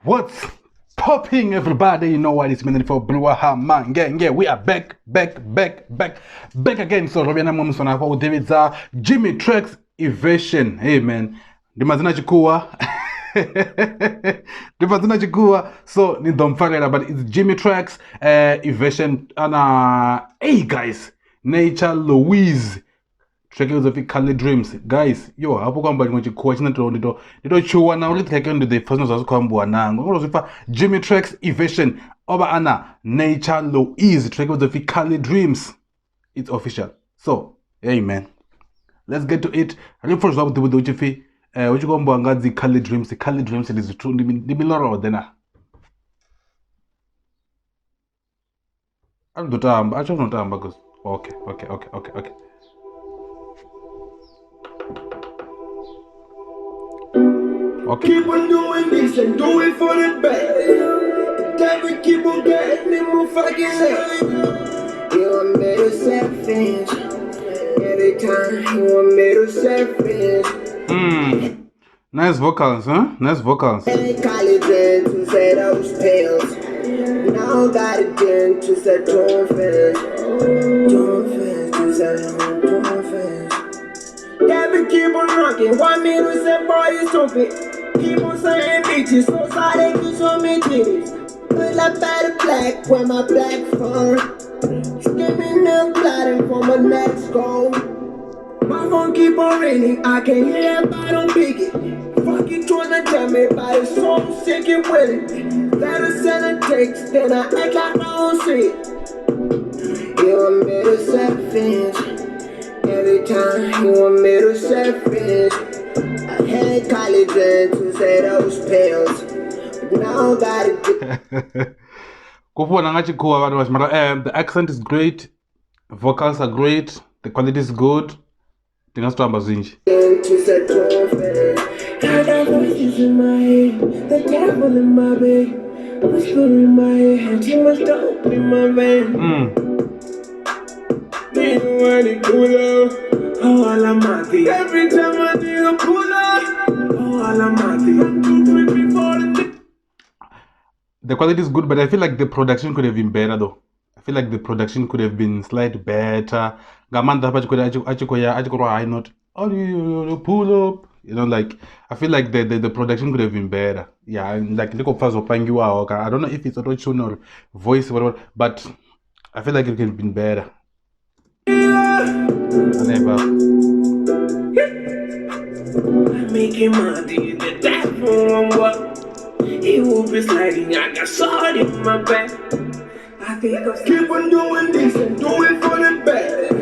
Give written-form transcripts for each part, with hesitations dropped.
What's popping, everybody? You know what it's been for Blue Man Gang. Yeah, we are back again. So Robiana Momsona for David Jimmy Traxx Iverson. Hey man, the Mazina Chikua. The Mazina Chikua. So don't forget, but it's Jimmy Traxx Iverson and hey guys, Nature Louise. Trackers of Cali Dreams, guys. Yo, hapo kwamba ngochikuwa china ndo chuwa na uli take the first ones kwamba nango ngozifa Jimmy Traxx Iverson oba ana Nature Louise Trackers of Cali Dreams. It's official. So, hey man, let's get to it. Refer to the uchifi uchikomba ngazi Cali Dreams. Cali Dreams is true. Dimiloro dena. I don't know because okay. Okay. Keep on doing this and do it for the best. Never keep on getting me more fucking less. You want me to set things. Every time you want me to set things. Nice vocals, huh? Nice vocals. Any college to say those pills. Now got it in to set tone fans. To set tone fans. Never keep on rocking. Want me to say boy you stupid. Keep on saying bitches, so sorry they can show me titties. But like better black with my black phone. Skimming and plotting for my next goal. My phone keep on ringing, I can't hear but I don't pick it. Fuck you trying to tell me about it, so I'm sick and willing. Better send a text, then I act like I don't see it. You want me to set things. Every time you want me to set things. I had college to say those pills, but now I got it. The accent is great, vocals are great, the quality is good. To set tone fans. I got voices in my head, the devil in my bed, whisper in my head, too much dope in my vein. Need money cooler, oh Alamati. Every time I need a cooler, oh Alamati. The quality is good, but I feel like the production could have been better though. I feel like the production could have been slightly better. Gamanda high note. Oh, you pull up. You know, like I feel like the production could have been better. Yeah, and like I don't know if it's auto tune or voice or whatever, but I feel like it could have been better. I'm making money in the devil what? He will be sliding, I got salt in my back. I think I'll keep on doing this and do it for the best.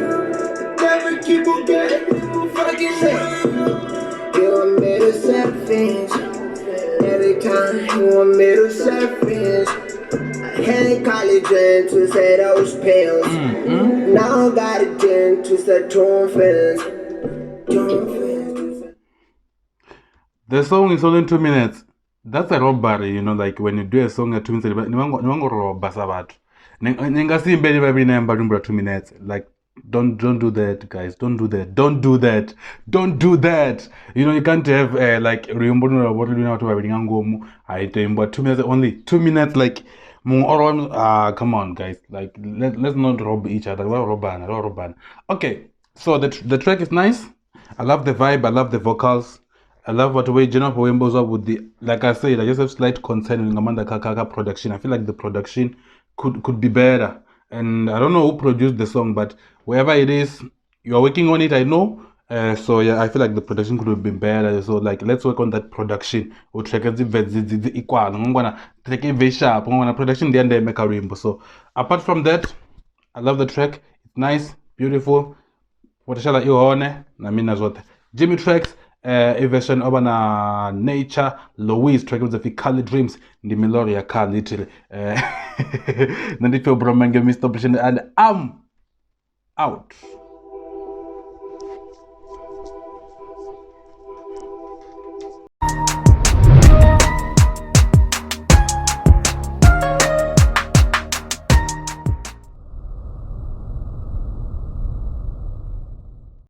Never keep on getting me more fucking less. You want me to set things. Every time you want me to set things. I had college to say those pills. Now I got it in to set tone fans. The song is only 2 minutes. That's a robbery, you know, like when you do a song at 2 minutes, you 2 minutes. Like don't do that, guys. Don't do that. You know, you can't have like 2 minutes only. 2 minutes like come on guys, like let's not rob each other. Okay, so the track is nice. I love the vibe, I love the vocals. I love what way Jennifer Wimbo's up with the, like I said, I just have slight concern with Amanda Kaka production. I feel like the production could be better. And I don't know who produced the song, but wherever it is, you're working on it, I know. So yeah, I feel like the production could have been better. So like, let's work on that production. Or track the equal. I'm gonna take it very sharp. I'm gonna production the end make a rainbow. So apart from that, I love the track. It's nice, beautiful. What shall I you on? I mean as what Jimmy Traxx. Iverson Obana Nature Louise track with the Cali Dreams the Meloria car literally Nandifio Bromanga Mr. And I'm out.